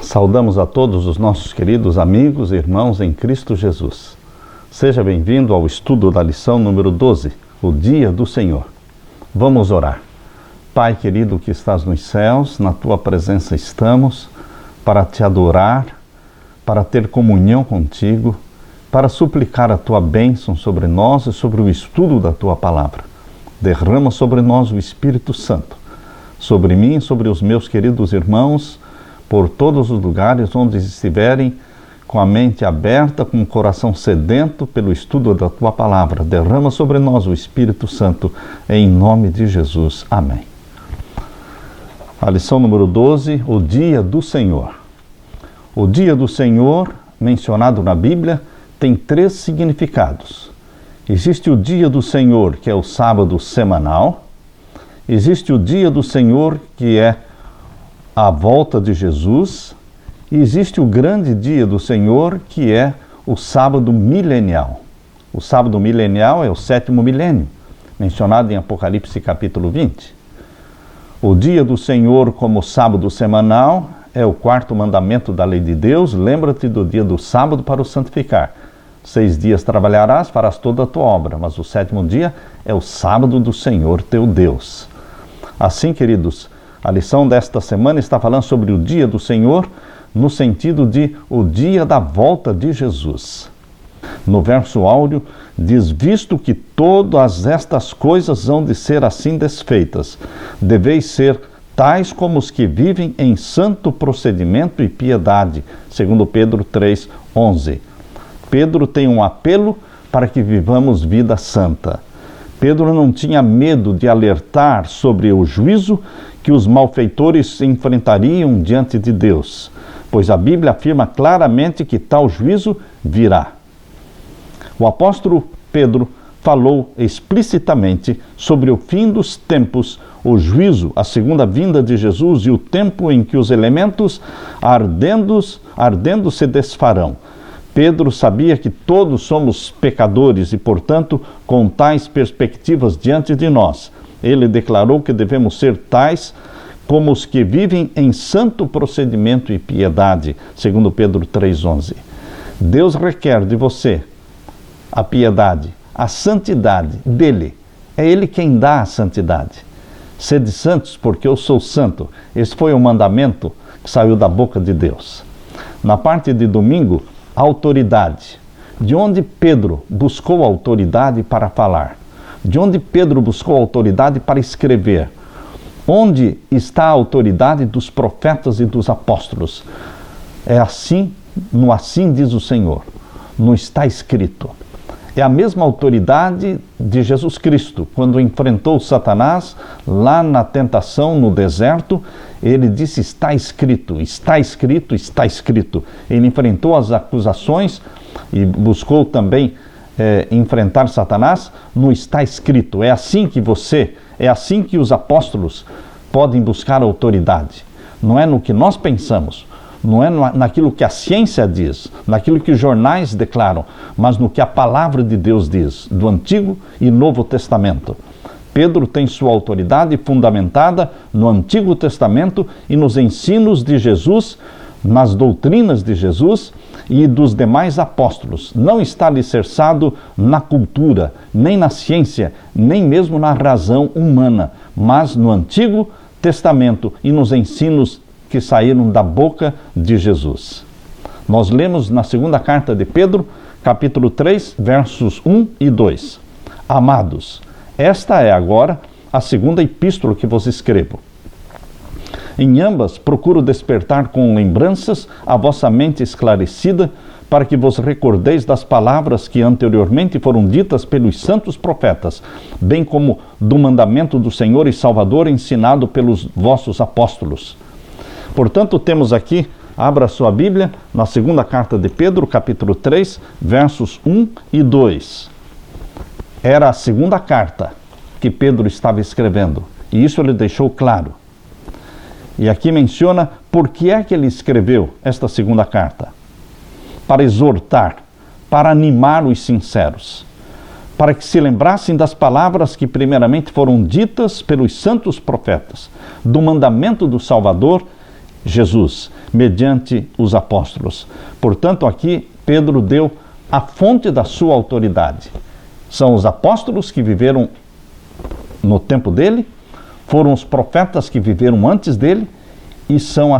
Saudamos a todos os nossos queridos amigos e irmãos em Cristo Jesus. Seja bem-vindo ao estudo da lição número 12, o Dia do Senhor. Vamos orar. Pai querido que estás nos céus, na Tua presença estamos para Te adorar, para ter comunhão contigo, para suplicar a Tua bênção sobre nós e sobre o estudo da Tua palavra. Derrama sobre nós o Espírito Santo, sobre mim e sobre os meus queridos irmãos, por todos os lugares onde estiverem, com a mente aberta, com o coração sedento pelo estudo da Tua palavra. Derrama sobre nós o Espírito Santo, em nome de Jesus. Amém. A lição número 12, o Dia do Senhor. O Dia do Senhor, mencionado na Bíblia, tem 3 significados. Existe o Dia do Senhor, que é o sábado semanal. Existe o Dia do Senhor, que é a volta de Jesus, e existe o grande dia do Senhor, que é o sábado milenial. O sábado milenial é o 7º milênio, mencionado em Apocalipse capítulo 20. O dia do Senhor como sábado semanal é o 4º mandamento da lei de Deus. Lembra-te do dia do sábado para o santificar. 6 dias trabalharás, farás toda a tua obra, mas o 7º dia é o sábado do Senhor teu Deus. Assim, queridos, a lição desta semana está falando sobre o dia do Senhor, no sentido de o dia da volta de Jesus. No verso áureo, diz: visto que todas estas coisas hão de ser assim desfeitas, deveis ser tais como os que vivem em santo procedimento e piedade. Segundo Pedro 3:11. Pedro tem um apelo para que vivamos vida santa. Pedro não tinha medo de alertar sobre o juízo que os malfeitores enfrentariam diante de Deus, pois a Bíblia afirma claramente que tal juízo virá. O apóstolo Pedro falou explicitamente sobre o fim dos tempos, o juízo, a segunda vinda de Jesus e o tempo em que os elementos ardendo se desfarão. Pedro sabia que todos somos pecadores e, portanto, com tais perspectivas diante de nós, ele declarou que devemos ser tais como os que vivem em santo procedimento e piedade, segundo Pedro 3:11. Deus requer de você a piedade, a santidade dele. É ele quem dá a santidade. Sede santos, porque eu sou santo. Esse foi o mandamento que saiu da boca de Deus. Na parte de domingo, autoridade. De onde Pedro buscou autoridade para falar? De onde Pedro buscou autoridade para escrever? Onde está a autoridade dos profetas e dos apóstolos? É assim, no assim diz o Senhor, não está escrito. É a mesma autoridade de Jesus Cristo. Quando enfrentou Satanás lá na tentação no deserto, ele disse: está escrito, está escrito, está escrito. Ele enfrentou as acusações e buscou também enfrentar Satanás no está escrito. É assim que os apóstolos podem buscar autoridade. Não é no que nós pensamos, não é naquilo que a ciência diz, naquilo que os jornais declaram, mas no que a palavra de Deus diz, do Antigo e Novo Testamento. Pedro tem sua autoridade fundamentada no Antigo Testamento e nos ensinos de Jesus, nas doutrinas de Jesus e dos demais apóstolos. Não está alicerçado na cultura, nem na ciência, nem mesmo na razão humana, mas no Antigo Testamento e nos ensinos que saíram da boca de Jesus. Nós lemos na segunda carta de Pedro, capítulo 3, versos 1 e 2. Amados, esta é agora a segunda epístola que vos escrevo. Em ambas procuro despertar com lembranças a vossa mente esclarecida, para que vos recordeis das palavras que anteriormente foram ditas pelos santos profetas, bem como do mandamento do Senhor e Salvador ensinado pelos vossos apóstolos. Portanto, temos aqui, abra sua Bíblia, na segunda carta de Pedro, capítulo 3, versos 1 e 2. Era a segunda carta que Pedro estava escrevendo, e isso ele deixou claro. E aqui menciona por que é que ele escreveu esta segunda carta. Para exortar, para animar os sinceros, para que se lembrassem das palavras que primeiramente foram ditas pelos santos profetas, do mandamento do Salvador Jesus, mediante os apóstolos. Portanto, aqui Pedro deu a fonte da sua autoridade. São os apóstolos que viveram no tempo dele, foram os profetas que viveram antes dele e são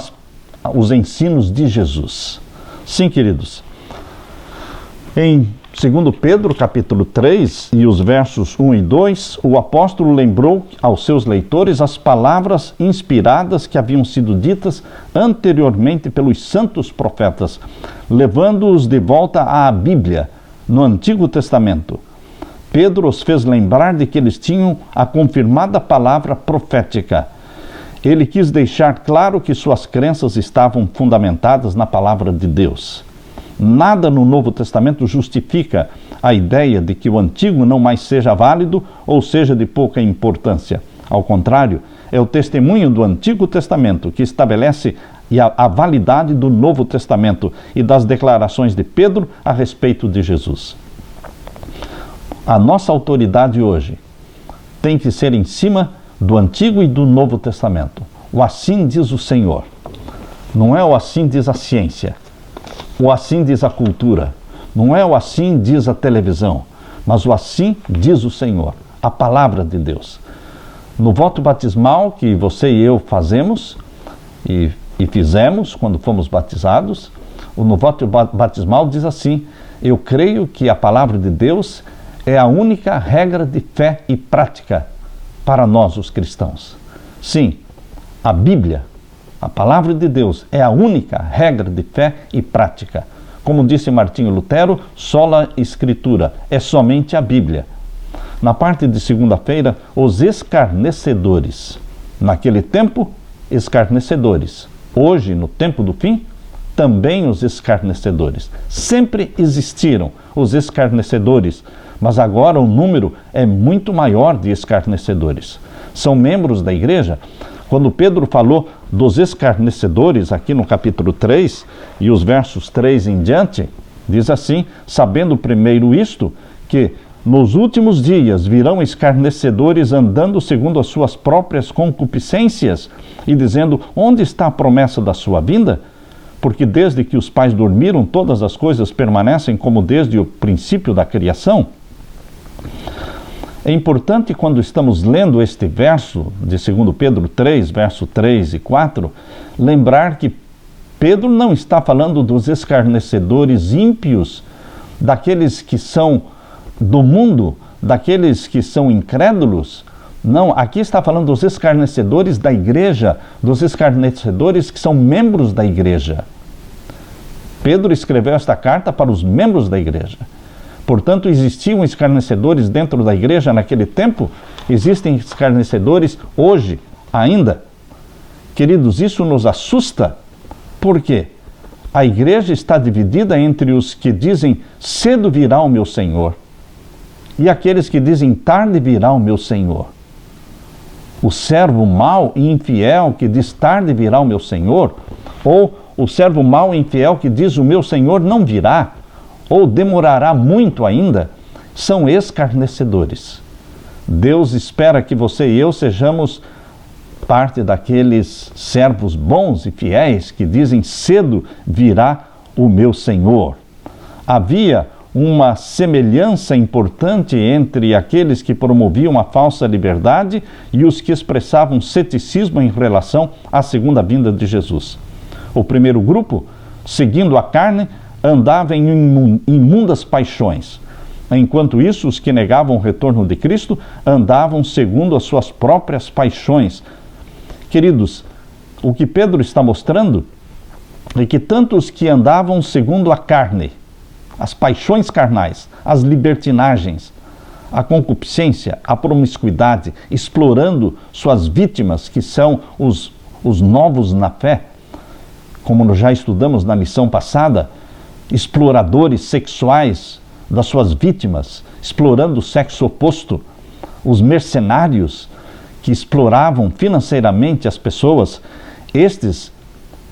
os ensinos de Jesus. Sim, queridos. Em 2 Pedro, capítulo 3, e os versos 1 e 2, o apóstolo lembrou aos seus leitores as palavras inspiradas que haviam sido ditas anteriormente pelos santos profetas, levando-os de volta à Bíblia, no Antigo Testamento. Pedro os fez lembrar de que eles tinham a confirmada palavra profética. Ele quis deixar claro que suas crenças estavam fundamentadas na palavra de Deus. Nada no Novo Testamento justifica a ideia de que o Antigo não mais seja válido ou seja de pouca importância. Ao contrário, é o testemunho do Antigo Testamento que estabelece a validade do Novo Testamento e das declarações de Pedro a respeito de Jesus. A nossa autoridade hoje tem que ser em cima do Antigo e do Novo Testamento. O assim diz o Senhor. Não é o assim diz a ciência. O assim diz a cultura. Não é o assim diz a televisão. Mas o assim diz o Senhor. A palavra de Deus. No voto batismal que você e eu fazemos e fizemos quando fomos batizados, no voto batismal diz assim: eu creio que a palavra de Deus é a única regra de fé e prática para nós, os cristãos. Sim, a Bíblia, a palavra de Deus, é a única regra de fé e prática. Como disse Martinho Lutero, sola escritura, é somente a Bíblia. Na parte de segunda-feira, os escarnecedores. Naquele tempo, escarnecedores. Hoje, no tempo do fim, também os escarnecedores. Sempre existiram os escarnecedores, mas agora o número é muito maior de escarnecedores. São membros da igreja. Quando Pedro falou dos escarnecedores, aqui no capítulo 3, e os versos 3 em diante, diz assim: sabendo primeiro isto, que nos últimos dias virão escarnecedores andando segundo as suas próprias concupiscências, e dizendo: onde está a promessa da sua vinda? Porque desde que os pais dormiram, todas as coisas permanecem como desde o princípio da criação. É importante, quando estamos lendo este verso de 2 Pedro 3, verso 3 e 4, lembrar que Pedro não está falando dos escarnecedores ímpios, daqueles que são do mundo, daqueles que são incrédulos. Não, aqui está falando dos escarnecedores da igreja, dos escarnecedores que são membros da igreja. Pedro escreveu esta carta para os membros da igreja. Portanto, existiam escarnecedores dentro da igreja naquele tempo, existem escarnecedores hoje ainda. Queridos, isso nos assusta, porque a igreja está dividida entre os que dizem: cedo virá o meu Senhor, e aqueles que dizem: tarde virá o meu Senhor. O servo mau e infiel que diz: tarde virá o meu Senhor, ou o servo mau e infiel que diz: o meu Senhor não virá, ou demorará muito ainda, são escarnecedores. Deus espera que você e eu sejamos parte daqueles servos bons e fiéis que dizem: cedo virá o meu Senhor. Havia uma semelhança importante entre aqueles que promoviam a falsa liberdade e os que expressavam ceticismo em relação à segunda vinda de Jesus. O primeiro grupo, seguindo a carne, andava em imundas paixões. Enquanto isso, os que negavam o retorno de Cristo andavam segundo as suas próprias paixões. Queridos, o que Pedro está mostrando é que tanto os que andavam segundo a carne, as paixões carnais, as libertinagens, a concupiscência, a promiscuidade, explorando suas vítimas, que são os novos na fé, como nós já estudamos na lição passada, exploradores sexuais das suas vítimas, explorando o sexo oposto, os mercenários que exploravam financeiramente as pessoas. Estes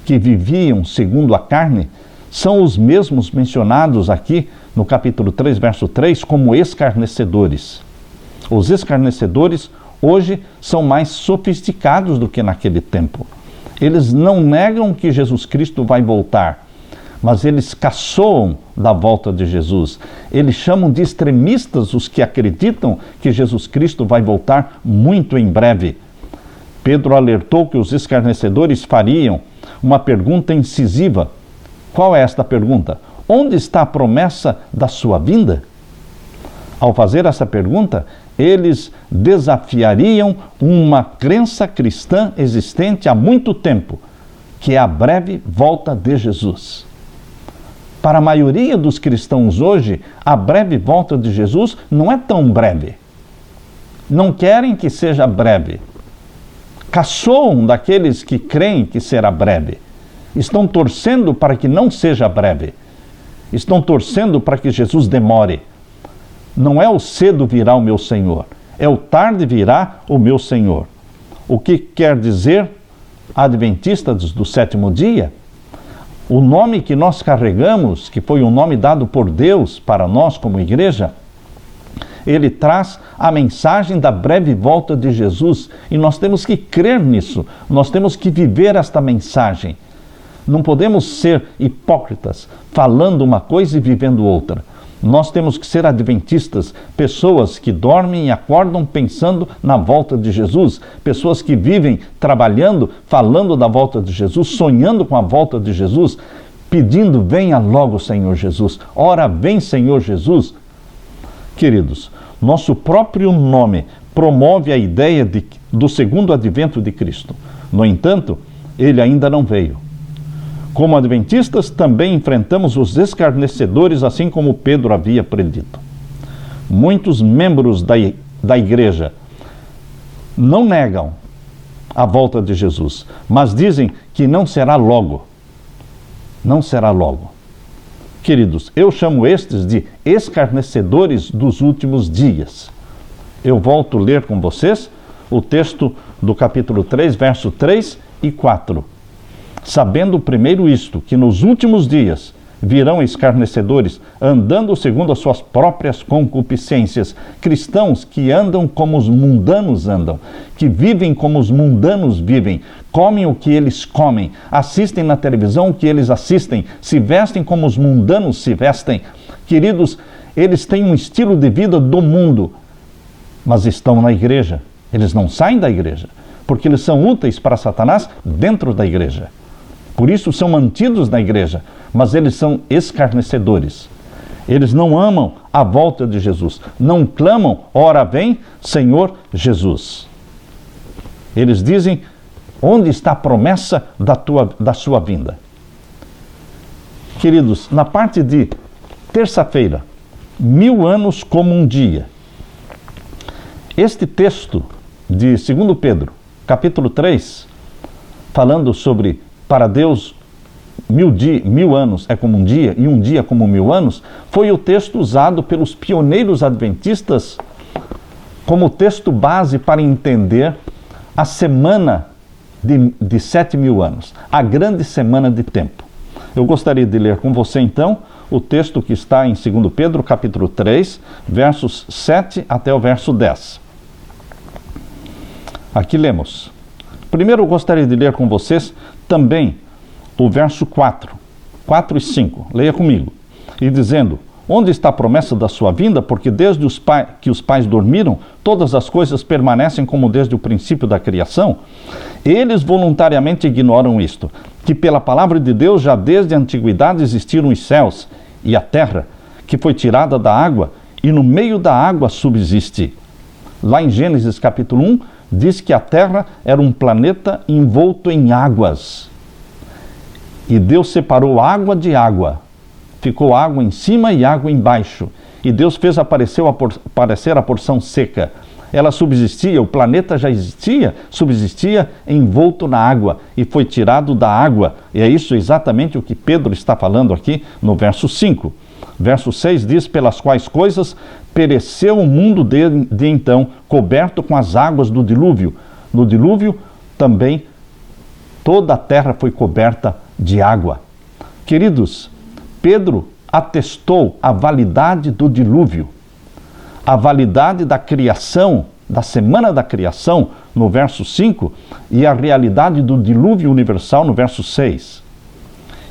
que viviam segundo a carne são os mesmos mencionados aqui no capítulo 3, verso 3, como escarnecedores. Os escarnecedores hoje são mais sofisticados do que naquele tempo. Eles não negam que Jesus Cristo vai voltar, mas eles caçoam da volta de Jesus. Eles chamam de extremistas os que acreditam que Jesus Cristo vai voltar muito em breve. Pedro alertou que os escarnecedores fariam uma pergunta incisiva. Qual é esta pergunta? Onde está a promessa da sua vinda? Ao fazer essa pergunta, eles desafiariam uma crença cristã existente há muito tempo, que é a breve volta de Jesus. Para a maioria dos cristãos hoje, a breve volta de Jesus não é tão breve. Não querem que seja breve. Caçoam daqueles que creem que será breve. Estão torcendo para que não seja breve. Estão torcendo para que Jesus demore. Não é o cedo virá o meu Senhor, é o tarde virá o meu Senhor. O que quer dizer adventistas do sétimo dia? O nome que nós carregamos, que foi um nome dado por Deus para nós como igreja, ele traz a mensagem da breve volta de Jesus e nós temos que crer nisso, nós temos que viver esta mensagem. Não podemos ser hipócritas, falando uma coisa e vivendo outra. Nós temos que ser adventistas, pessoas que dormem e acordam pensando na volta de Jesus, pessoas que vivem trabalhando, falando da volta de Jesus, sonhando com a volta de Jesus, pedindo, venha logo, Senhor Jesus. Ora, vem, Senhor Jesus. Queridos, nosso próprio nome promove a ideia do segundo advento de Cristo. No entanto, ele ainda não veio. Como adventistas, também enfrentamos os escarnecedores, assim como Pedro havia predito. Muitos membros da igreja não negam a volta de Jesus, mas dizem que não será logo. Não será logo. Queridos, eu chamo estes de escarnecedores dos últimos dias. Eu volto a ler com vocês o texto do capítulo 3, verso 3 e 4. Sabendo primeiro isto, que nos últimos dias virão escarnecedores, andando segundo as suas próprias concupiscências, cristãos que andam como os mundanos andam, que vivem como os mundanos vivem, comem o que eles comem, assistem na televisão o que eles assistem, se vestem como os mundanos se vestem. Queridos, eles têm um estilo de vida do mundo, mas estão na igreja. Eles não saem da igreja, porque eles são úteis para Satanás dentro da igreja. Por isso são mantidos na igreja, mas eles são escarnecedores. Eles não amam a volta de Jesus, não clamam, ora vem, Senhor Jesus. Eles dizem, onde está a promessa da sua vinda? Queridos, na parte de terça-feira, 1000 anos como um dia. Este texto de 2 Pedro, capítulo 3, falando sobre para Deus 1000 anos é como um dia e um dia como 1000 anos, foi o texto usado pelos pioneiros adventistas como texto base para entender a semana de 7000 anos, a grande semana de tempo. Eu gostaria de ler com você então o texto que está em 2 Pedro capítulo 3, versos 7 até o verso 10. Aqui lemos. Primeiro eu gostaria de ler com vocês também o verso 4 e 5, leia comigo, e dizendo, onde está a promessa da sua vinda? Porque desde que os pais dormiram, todas as coisas permanecem como desde o princípio da criação. Eles voluntariamente ignoram isto, que pela palavra de Deus já desde a antiguidade existiram os céus e a terra, que foi tirada da água e no meio da água subsiste. Lá em Gênesis capítulo 1, diz que a terra era um planeta envolto em águas. E Deus separou água de água. Ficou água em cima e água embaixo. E Deus fez aparecer a porção seca. Ela subsistia, o planeta já existia, subsistia envolto na água e foi tirado da água. E é isso exatamente o que Pedro está falando aqui no verso 5. Verso 6 diz, pelas quais coisas pereceu o mundo de então, coberto com as águas do dilúvio. No dilúvio também toda a terra foi coberta de água. Queridos, Pedro atestou a validade do dilúvio, a validade da criação, da semana da criação, no verso 5, e a realidade do dilúvio universal no verso 6.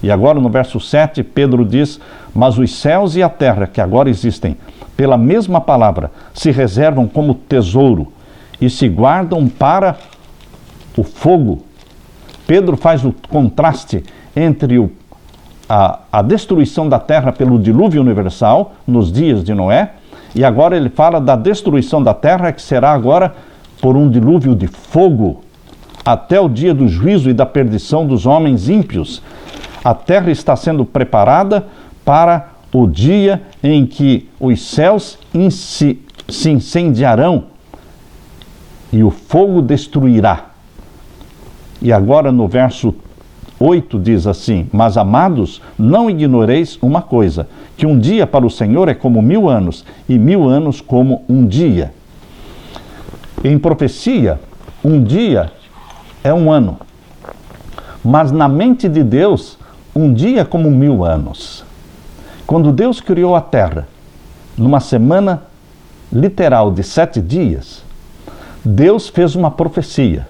E agora no verso 7, Pedro diz: mas os céus e a terra que agora existem, pela mesma palavra, se reservam como tesouro e se guardam para o fogo. Pedro faz o contraste entre a destruição da terra pelo dilúvio universal nos dias de Noé, e agora ele fala da destruição da terra que será agora por um dilúvio de fogo, até o dia do juízo e da perdição dos homens ímpios. A terra está sendo preparada para o dia em que os céus se incendiarão e o fogo destruirá. E agora no verso 8 diz assim: mas amados, não ignoreis uma coisa, que um dia para o Senhor é como 1000 anos, e 1000 anos como um dia. Em profecia, um dia é um ano, mas na mente de Deus, um dia é como 1000 anos. Quando Deus criou a terra, numa semana literal de 7 dias, Deus fez uma profecia.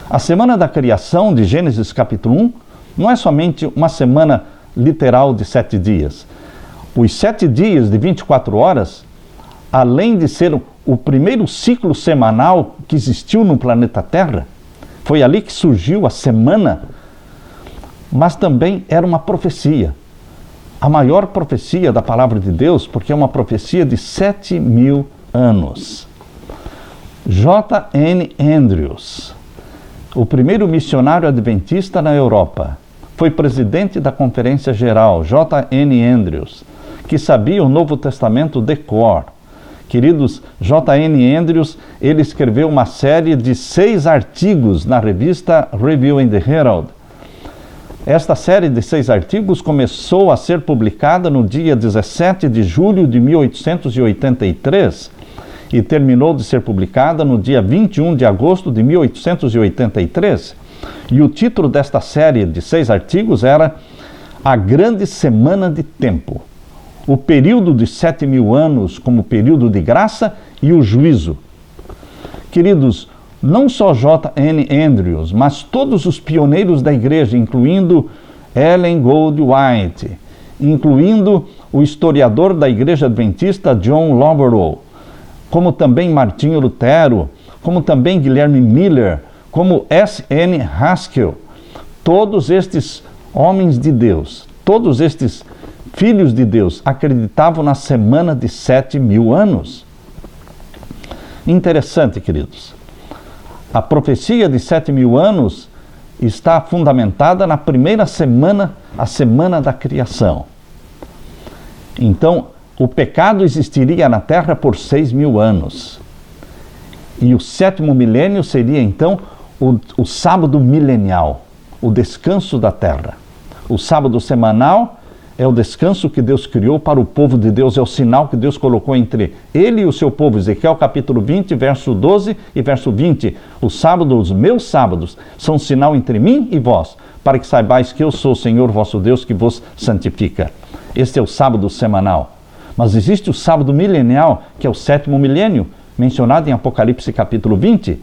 A semana da criação de Gênesis capítulo 1 não é somente uma semana literal de 7 dias. Os 7 dias de 24 horas, além de ser o primeiro ciclo semanal que existiu no planeta Terra, foi ali que surgiu a semana, mas também era uma profecia. A maior profecia da palavra de Deus, porque é uma profecia de 7000 anos. J.N. Andrews, o primeiro missionário adventista na Europa, foi presidente da Conferência Geral, J.N. Andrews, que sabia o Novo Testamento de cor. Queridos, J.N. Andrews, ele escreveu uma série de 6 artigos na revista Review and the Herald. Esta série de 6 artigos começou a ser publicada no dia 17 de julho de 1883 e terminou de ser publicada no dia 21 de agosto de 1883. E o título desta série de 6 artigos era A Grande Semana de Tempo, o período de 7000 anos como período de graça e o juízo. Queridos, não só J.N. Andrews, mas todos os pioneiros da igreja, incluindo Ellen Goldwhite, incluindo o historiador da igreja adventista John Loveroy, como também Martinho Lutero, como também Guilherme Miller, como S.N. Haskell, todos estes homens de Deus, todos estes filhos de Deus acreditavam na semana de 7000 anos. Interessante, queridos. A profecia de 7000 anos está fundamentada na primeira semana, a semana da criação. Então, o pecado existiria na terra por 6000 anos. E o 7º milênio seria, então, o sábado milenial, o descanso da terra. O sábado semanal é o descanso que Deus criou para o povo de Deus, é o sinal que Deus colocou entre ele e o seu povo. Ezequiel capítulo 20, verso 12 e verso 20. Os meus sábados, são sinal entre mim e vós, para que saibais que eu sou o Senhor vosso Deus que vos santifica. Este é o sábado semanal. Mas existe o sábado milenial, que é o 7º milênio, mencionado em Apocalipse capítulo 20,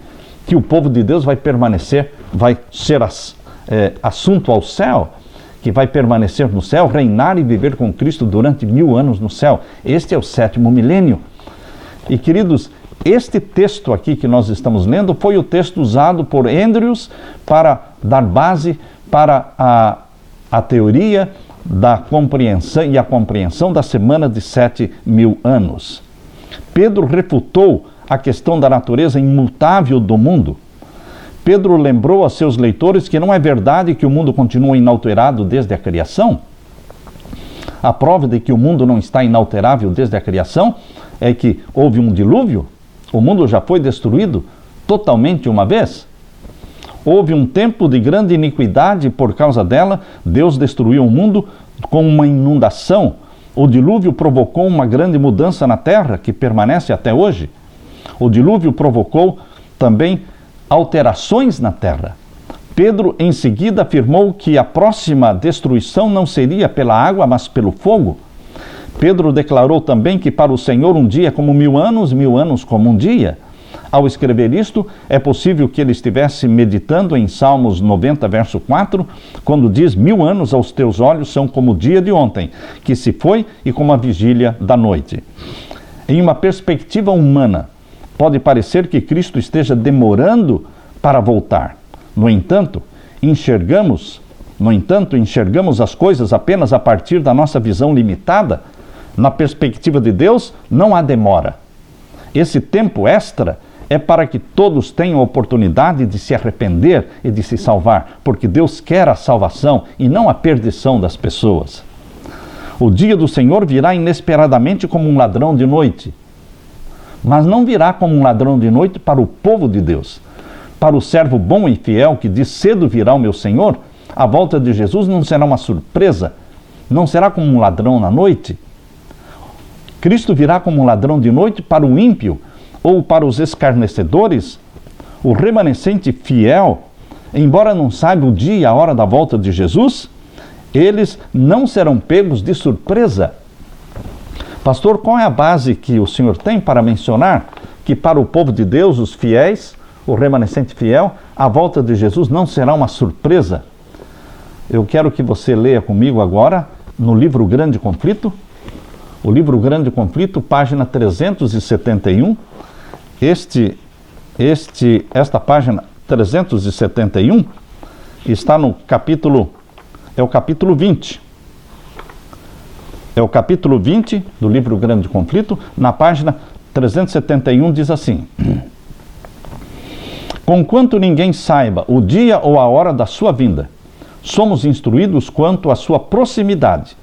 que o povo de Deus vai permanecer, vai ser assunto ao céu, que vai permanecer no céu, reinar e viver com Cristo durante 1000 anos no céu. Este é o 7º milênio. E queridos, este texto aqui que nós estamos lendo foi o texto usado por Andrews para dar base para a teoria da compreensão e a compreensão da semana de 7000 anos. Pedro refutou a questão da natureza imutável do mundo. Pedro lembrou a seus leitores que não é verdade que o mundo continua inalterado desde a criação. A prova de que o mundo não está inalterável desde a criação é que houve um dilúvio, o mundo já foi destruído totalmente uma vez. Houve um tempo de grande iniquidade e por causa dela, Deus destruiu o mundo com uma inundação. O dilúvio provocou uma grande mudança na terra que permanece até hoje. O dilúvio provocou também alterações na terra. Pedro, em seguida, afirmou que a próxima destruição não seria pela água, mas pelo fogo. Pedro declarou também que para o Senhor um dia é como 1000 anos, 1000 anos como um dia. Ao escrever isto, é possível que ele estivesse meditando em Salmos 90, verso 4, quando diz: 1000 anos aos teus olhos são como o dia de ontem, que se foi, e como a vigília da noite. Em uma perspectiva humana, pode parecer que Cristo esteja demorando para voltar. No entanto, enxergamos as coisas apenas a partir da nossa visão limitada. Na perspectiva de Deus, não há demora. Esse tempo extra é para que todos tenham a oportunidade de se arrepender e de se salvar, porque Deus quer a salvação e não a perdição das pessoas. O dia do Senhor virá inesperadamente como um ladrão de noite, mas não virá como um ladrão de noite para o povo de Deus. Para o servo bom e fiel que diz: cedo virá o meu Senhor, a volta de Jesus não será uma surpresa, não será como um ladrão na noite. Cristo virá como um ladrão de noite para o ímpio ou para os escarnecedores. O remanescente fiel, embora não saiba o dia e a hora da volta de Jesus, eles não serão pegos de surpresa. Pastor, qual é a base que o senhor tem para mencionar que para o povo de Deus, os fiéis, o remanescente fiel, a volta de Jesus não será uma surpresa? Eu quero que você leia comigo agora no livro Grande Conflito, o livro Grande Conflito, página 371. Esta página 371 está no capítulo, é o capítulo 20. É o capítulo 20 do livro Grande Conflito, na página 371 diz assim: conquanto ninguém saiba o dia ou a hora da sua vinda, somos instruídos quanto à sua proximidade.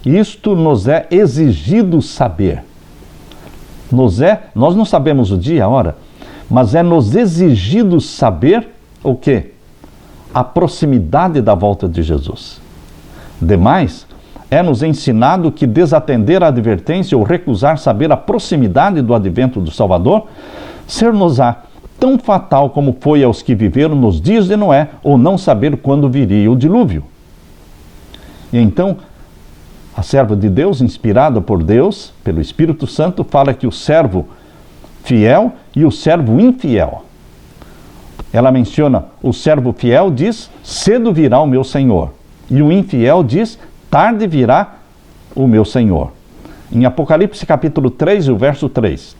Isto nos é exigido saber. Nós não sabemos o dia e a hora, mas é nos exigido saber o quê? A proximidade da volta de Jesus. Demais, é nos ensinado que desatender a advertência ou recusar saber a proximidade do advento do Salvador, ser-nos-á tão fatal como foi aos que viveram nos dias de Noé, ou não saber quando viria o dilúvio. E então, a serva de Deus, inspirada por Deus, pelo Espírito Santo, fala que o servo fiel e o servo infiel. Ela menciona: o servo fiel diz: cedo virá o meu Senhor. E o infiel diz: tarde virá o meu Senhor. Em Apocalipse capítulo 3, o verso 3.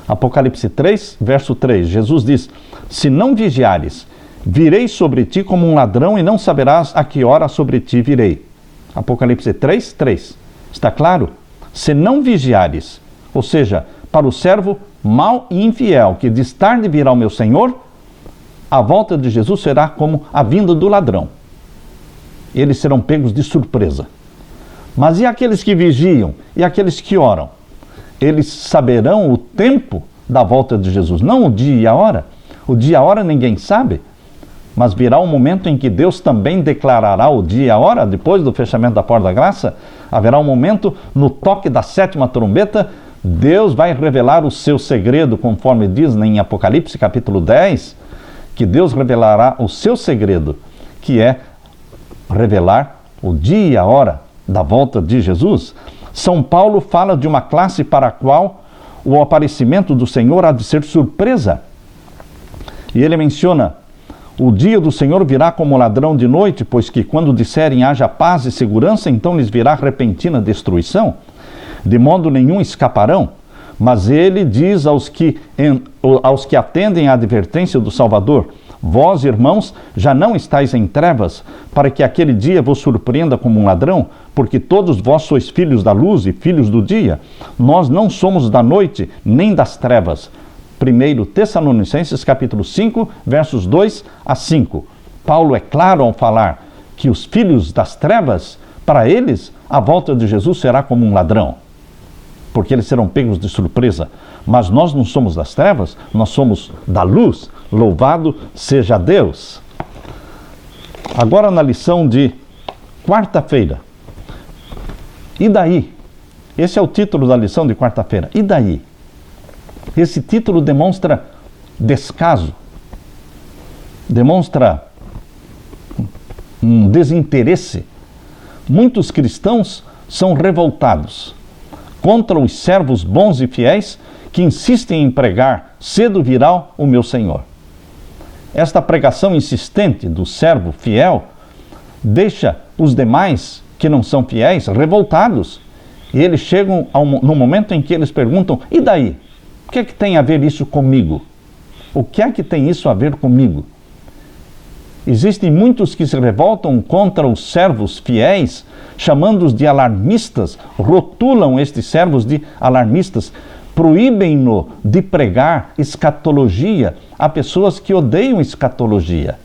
Apocalipse 3, verso 3. Jesus diz: se não vigiares, virei sobre ti como um ladrão e não saberás a que hora sobre ti virei. Apocalipse 3, 3. Está claro? Se não vigiares, ou seja, para o servo mau e infiel, que diz: tarde virá o meu Senhor, a volta de Jesus será como a vinda do ladrão. Eles serão pegos de surpresa. Mas e aqueles que vigiam? E aqueles que oram? Eles saberão o tempo da volta de Jesus, não o dia e a hora. O dia e a hora ninguém sabe, mas virá um momento em que Deus também declarará o dia e a hora, depois do fechamento da porta da graça. Haverá um momento, no toque da 7ª trombeta, Deus vai revelar o seu segredo, conforme diz em Apocalipse capítulo 10, que Deus revelará o seu segredo, que é revelar o dia e a hora da volta de Jesus. São Paulo fala de uma classe para a qual o aparecimento do Senhor há de ser surpresa. E ele menciona: o dia do Senhor virá como ladrão de noite, pois que quando disserem haja paz e segurança, então lhes virá repentina destruição. De modo nenhum escaparão. Mas ele diz aos que atendem à advertência do Salvador: vós, irmãos, já não estáis em trevas, para que aquele dia vos surpreenda como um ladrão, porque todos vós sois filhos da luz e filhos do dia. Nós não somos da noite, nem das trevas. 1 Tessalonicenses capítulo 5, versos 2 a 5. Paulo é claro ao falar que os filhos das trevas, para eles, a volta de Jesus será como um ladrão, porque eles serão pegos de surpresa. Mas nós não somos das trevas, nós somos da luz. Louvado seja Deus. Agora na lição de quarta-feira. E daí? Esse é o título da lição de quarta-feira. E daí? Esse título demonstra descaso, demonstra um desinteresse. Muitos cristãos são revoltados contra os servos bons e fiéis que insistem em pregar cedo virá o meu Senhor. Esta pregação insistente do servo fiel deixa os demais que não são fiéis revoltados. E eles chegam no momento em que eles perguntam: e daí? O que é que tem a ver isso comigo? O que é que tem isso a ver comigo? Existem muitos que se revoltam contra os servos fiéis, chamando-os de alarmistas, rotulam estes servos de alarmistas, proíbem-no de pregar escatologia a pessoas que odeiam escatologia.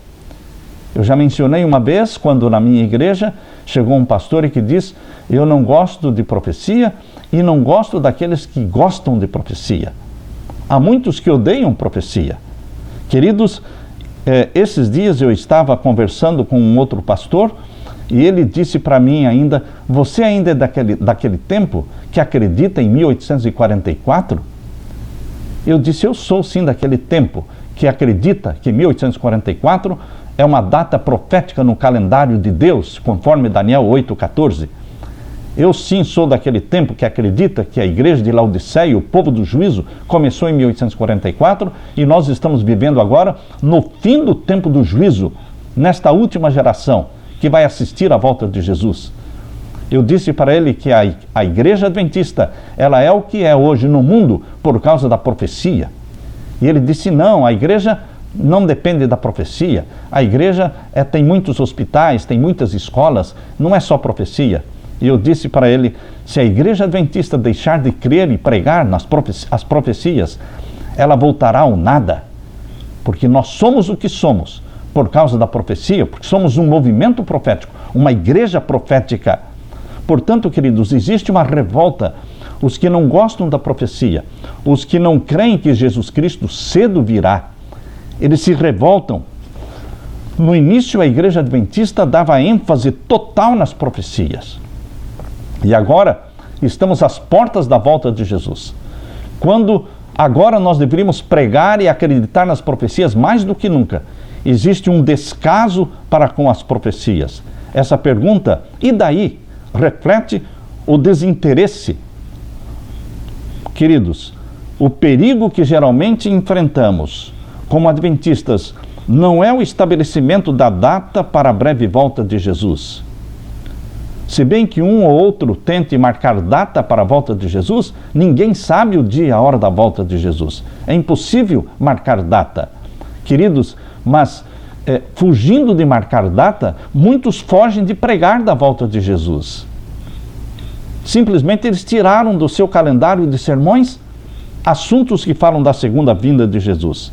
Eu já mencionei uma vez, quando na minha igreja chegou um pastor e que diz: eu não gosto de profecia e não gosto daqueles que gostam de profecia. Há muitos que odeiam profecia. Queridos, esses dias eu estava conversando com um outro pastor e ele disse para mim ainda: você ainda é daquele tempo que acredita em 1844? Eu disse: eu sou sim daquele tempo que acredita que 1844 é uma data profética no calendário de Deus, conforme Daniel 8,14. Eu sim sou daquele tempo que acredita que a igreja de Laodiceia, o povo do juízo, começou em 1844 e nós estamos vivendo agora no fim do tempo do juízo, nesta última geração que vai assistir à volta de Jesus. Eu disse para ele que a igreja adventista, ela é o que é hoje no mundo por causa da profecia. E ele disse: não, a igreja não depende da profecia. A igreja tem muitos hospitais, tem muitas escolas, não é só profecia. E eu disse para ele: se a igreja adventista deixar de crer e pregar as profecias, ela voltará ao nada. Porque nós somos o que somos por causa da profecia, porque somos um movimento profético, uma igreja profética. Portanto, queridos, existe uma revolta. Os que não gostam da profecia, os que não creem que Jesus Cristo cedo virá, eles se revoltam. No início, a igreja adventista dava ênfase total nas profecias. E agora, estamos às portas da volta de Jesus. Quando agora nós deveríamos pregar e acreditar nas profecias mais do que nunca. Existe um descaso para com as profecias. Essa pergunta, e daí? Reflete o desinteresse. Queridos, o perigo que geralmente enfrentamos como adventistas não é o estabelecimento da data para a breve volta de Jesus. Se bem que um ou outro tente marcar data para a volta de Jesus, ninguém sabe o dia e a hora da volta de Jesus. É impossível marcar data. Queridos, mas fugindo de marcar data, muitos fogem de pregar da volta de Jesus. Simplesmente eles tiraram do seu calendário de sermões assuntos que falam da segunda vinda de Jesus.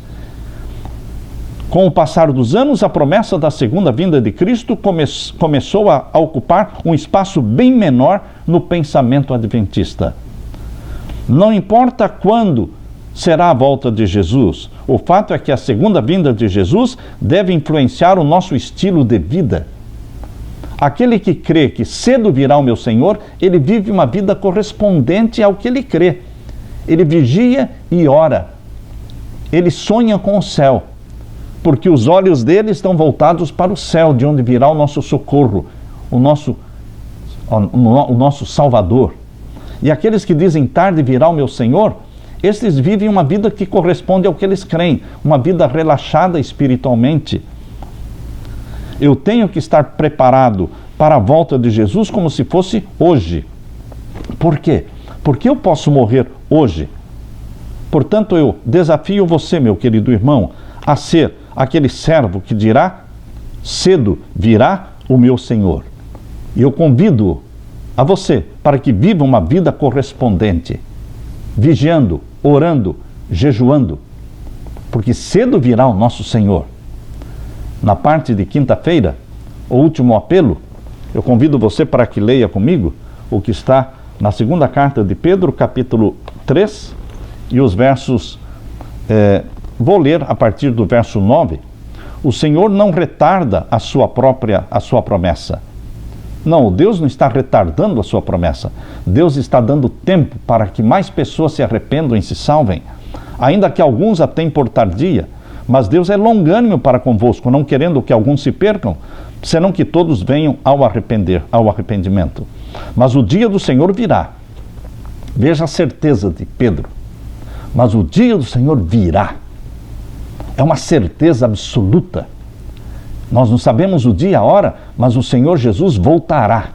Com o passar dos anos, a promessa da segunda vinda de Cristo começou a ocupar um espaço bem menor no pensamento adventista. Não importa quando será a volta de Jesus, o fato é que a segunda vinda de Jesus deve influenciar o nosso estilo de vida. Aquele que crê que cedo virá o meu Senhor, ele vive uma vida correspondente ao que ele crê. Ele vigia e ora. Ele sonha com o céu, porque os olhos dele estão voltados para o céu, de onde virá o nosso socorro, o nosso Salvador. E aqueles que dizem tarde virá o meu Senhor, estes vivem uma vida que corresponde ao que eles creem, uma vida relaxada espiritualmente. Eu tenho que estar preparado para a volta de Jesus como se fosse hoje. Por quê? Porque eu posso morrer hoje. Portanto, eu desafio você, meu querido irmão, a ser aquele servo que dirá: cedo virá o meu Senhor. E eu convido a você para que viva uma vida correspondente, vigiando, orando, jejuando, porque cedo virá o nosso Senhor. Na parte de quinta-feira, o último apelo, eu convido você para que leia comigo o que está na segunda carta de Pedro, capítulo 3, e os versos, vou ler a partir do verso 9. O Senhor não retarda a sua promessa. Não, Deus não está retardando a sua promessa. Deus está dando tempo para que mais pessoas se arrependam e se salvem, ainda que alguns a tenham por tardia. Mas Deus é longânimo para convosco, não querendo que alguns se percam, senão que todos venham ao arrependimento. Mas o dia do Senhor virá. Veja a certeza de Pedro. mas o dia do Senhor virá. É uma certeza absoluta. Nós não sabemos o dia e a hora, mas o Senhor Jesus voltará.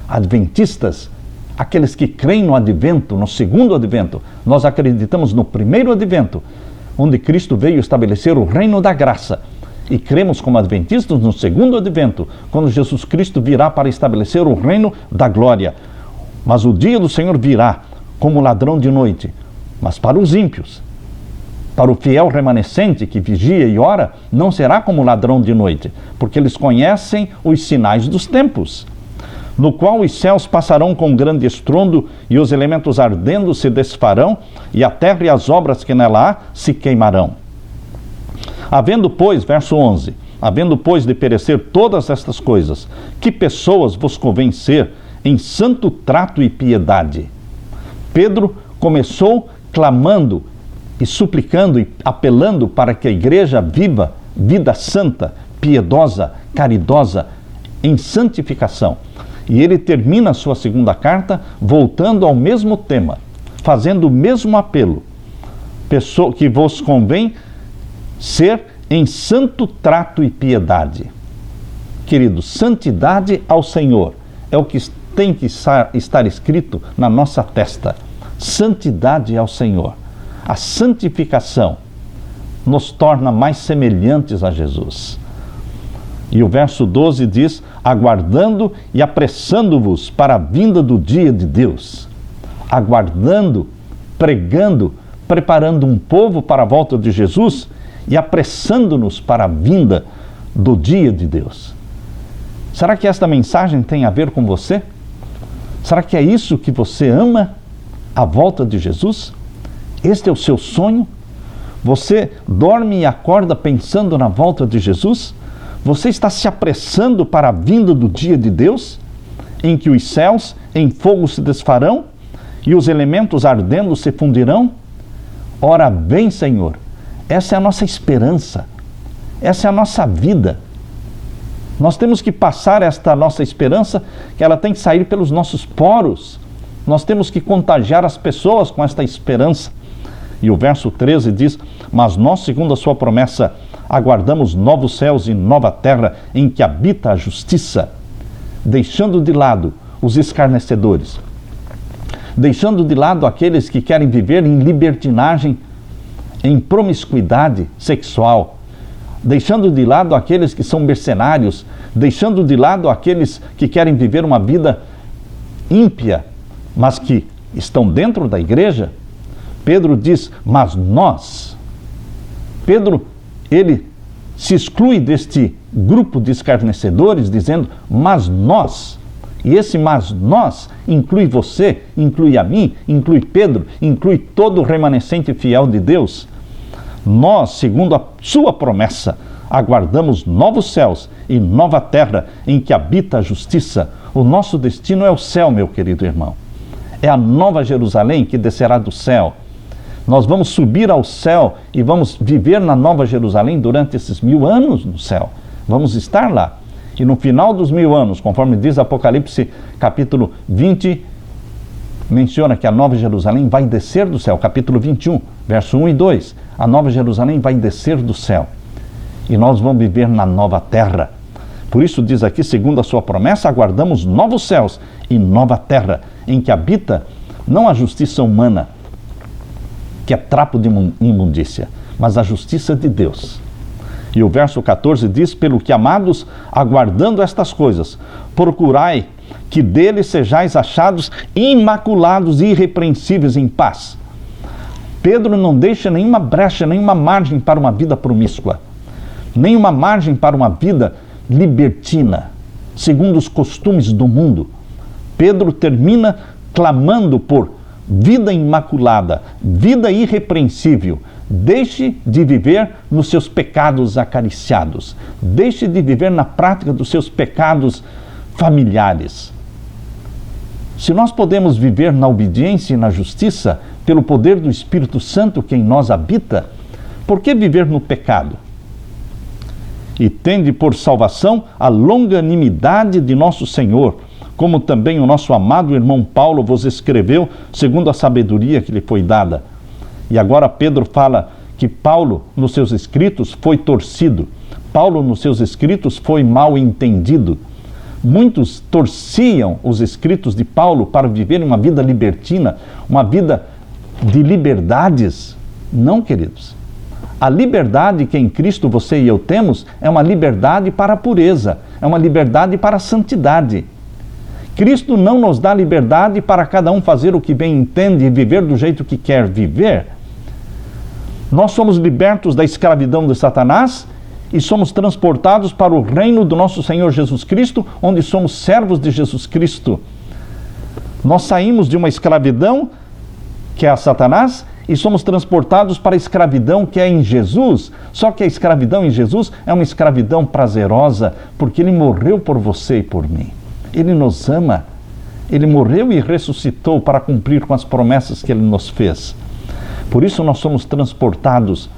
Adventistas, aqueles que creem no advento, no segundo advento, nós acreditamos no primeiro advento, onde Cristo veio estabelecer o reino da graça. E cremos como adventistas no segundo advento, quando Jesus Cristo virá para estabelecer o reino da glória. Mas o dia do Senhor virá como ladrão de noite. Mas para os ímpios, para o fiel remanescente que vigia e ora, não será como ladrão de noite, porque eles conhecem os sinais dos tempos, no qual os céus passarão com grande estrondo e os elementos ardendo se desfarão e a terra e as obras que nela há se queimarão. Havendo, pois, verso 11, havendo, pois, de perecer todas estas coisas, que pessoas vos convém ser em santo trato e piedade? Pedro começou clamando e suplicando e apelando para que a igreja viva vida santa, piedosa, caridosa, em santificação. E ele termina a sua segunda carta voltando ao mesmo tema, fazendo o mesmo apelo, que vos convém ser em santo trato e piedade. Queridos, santidade ao Senhor é o que tem que estar escrito na nossa testa. Santidade ao Senhor. A santificação nos torna mais semelhantes a Jesus. E o verso 12 diz: aguardando e apressando-vos para a vinda do dia de Deus. Aguardando, pregando, preparando um povo para a volta de Jesus e apressando-nos para a vinda do dia de Deus. Será que esta mensagem tem a ver com você? Será que é isso que você ama? A volta de Jesus? Este é o seu sonho? Você dorme e acorda pensando na volta de Jesus? Você está se apressando para a vinda do dia de Deus, em que os céus em fogo se desfarão e os elementos ardendo se fundirão? Ora vem, Senhor. Essa é a nossa esperança. Essa é a nossa vida. Nós temos que passar esta nossa esperança, que ela tem que sair pelos nossos poros. Nós temos que contagiar as pessoas com esta esperança. E o verso 13 diz: mas nós, segundo a sua promessa, aguardamos novos céus e nova terra em que habita a justiça, deixando de lado os escarnecedores, deixando de lado aqueles que querem viver em libertinagem, em promiscuidade sexual, deixando de lado aqueles que são mercenários, deixando de lado aqueles que querem viver uma vida ímpia, mas que estão dentro da igreja. Pedro diz: mas nós. Pedro, ele se exclui deste grupo de escarnecedores, dizendo: mas nós. E esse mas nós inclui você, inclui a mim, inclui Pedro, inclui todo o remanescente fiel de Deus. Nós, segundo a sua promessa, aguardamos novos céus e nova terra em que habita a justiça. O nosso destino é o céu, meu querido irmão. É a nova Jerusalém que descerá do céu. Nós vamos subir ao céu e vamos viver na nova Jerusalém durante esses 1000 anos no céu. Vamos estar lá. E no final dos 1000 anos, conforme diz Apocalipse capítulo 20, menciona que a nova Jerusalém vai descer do céu. Capítulo 21, verso 1 e 2. A nova Jerusalém vai descer do céu. E nós vamos viver na nova terra. Por isso diz aqui, segundo a sua promessa, aguardamos novos céus e nova terra, em que habita não a justiça humana, que é trapo de imundícia, mas a justiça de Deus. E o verso 14 diz: pelo que, amados, aguardando estas coisas, procurai que dele sejais achados imaculados e irrepreensíveis em paz. Pedro não deixa nenhuma brecha, nenhuma margem para uma vida promíscua, nenhuma margem para uma vida libertina, segundo os costumes do mundo. Pedro termina clamando por vida imaculada, vida irrepreensível. Deixe de viver nos seus pecados acariciados. Deixe de viver na prática dos seus pecados familiares. Se nós podemos viver na obediência e na justiça, pelo poder do Espírito Santo que em nós habita, por que viver no pecado? E tende por salvação a longanimidade de nosso Senhor, como também o nosso amado irmão Paulo vos escreveu, segundo a sabedoria que lhe foi dada. E agora Pedro fala que Paulo, nos seus escritos, foi torcido. Paulo, nos seus escritos, foi mal entendido. Muitos torciam os escritos de Paulo para viverem uma vida libertina, uma vida de liberdades. Não, queridos. A liberdade que em Cristo você e eu temos é uma liberdade para a pureza, é uma liberdade para a santidade. Cristo não nos dá liberdade para cada um fazer o que bem entende e viver do jeito que quer viver. Nós somos libertos da escravidão de Satanás e somos transportados para o reino do nosso Senhor Jesus Cristo, onde somos servos de Jesus Cristo. Nós saímos de uma escravidão, que é a Satanás, e somos transportados para a escravidão que é em Jesus. Só que a escravidão em Jesus é uma escravidão prazerosa, porque Ele morreu por você e por mim. Ele nos ama. Ele morreu e ressuscitou para cumprir com as promessas que Ele nos fez. Por isso nós somos transportados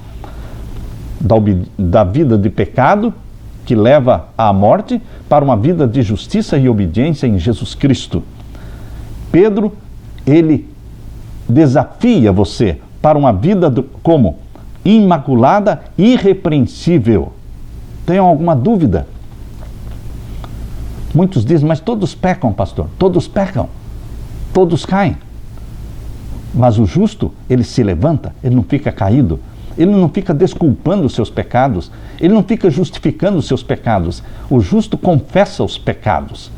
da vida de pecado, que leva à morte, para uma vida de justiça e obediência em Jesus Cristo. Pedro, ele desafia você para uma vida como imaculada, irrepreensível. Tem alguma dúvida? Muitos dizem, mas todos pecam, pastor. Todos pecam. Todos caem. Mas o justo, ele se levanta, ele não fica caído. Ele não fica desculpando os seus pecados. Ele não fica justificando os seus pecados. O justo confessa os pecados.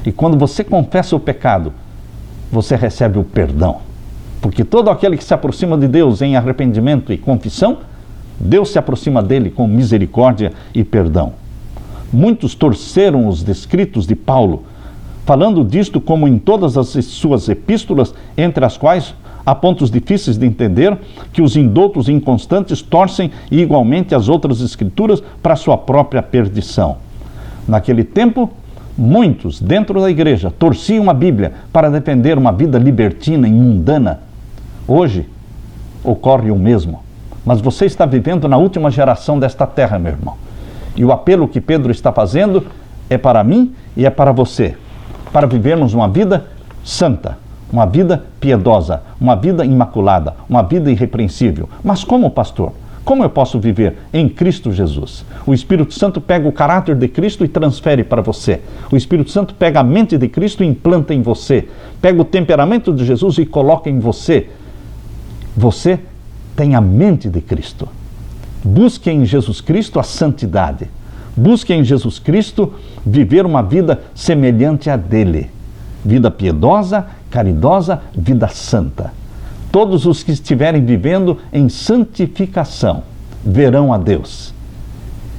E quando você confessa o pecado, você recebe o perdão. Porque todo aquele que se aproxima de Deus em arrependimento e confissão, Deus se aproxima dele com misericórdia e perdão. Muitos torceram os escritos de Paulo, falando disto como em todas as suas epístolas, entre as quais há pontos difíceis de entender, que os indoutos e inconstantes torcem igualmente as outras escrituras para sua própria perdição. Naquele tempo, muitos dentro da igreja torciam a Bíblia para defender uma vida libertina e mundana. Hoje ocorre o mesmo. Mas você está vivendo na última geração desta terra, meu irmão. E o apelo que Pedro está fazendo é para mim e é para você, para vivermos uma vida santa, uma vida piedosa, uma vida imaculada, uma vida irrepreensível. Mas como, pastor? Como eu posso viver em Cristo Jesus? O Espírito Santo pega o caráter de Cristo e transfere para você. O Espírito Santo pega a mente de Cristo e implanta em você. Pega o temperamento de Jesus e coloca em você. Você tem a mente de Cristo. Busque em Jesus Cristo a santidade. Busque em Jesus Cristo viver uma vida semelhante à dele. Vida piedosa, caridosa, vida santa. Todos os que estiverem vivendo em santificação verão a Deus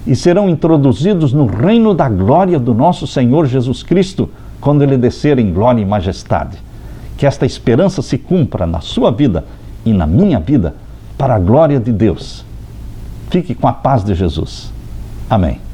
e serão introduzidos no reino da glória do nosso Senhor Jesus Cristo, quando Ele descer em glória e majestade. Que esta esperança se cumpra na sua vida e na minha vida, para a glória de Deus. Fique com a paz de Jesus. Amém.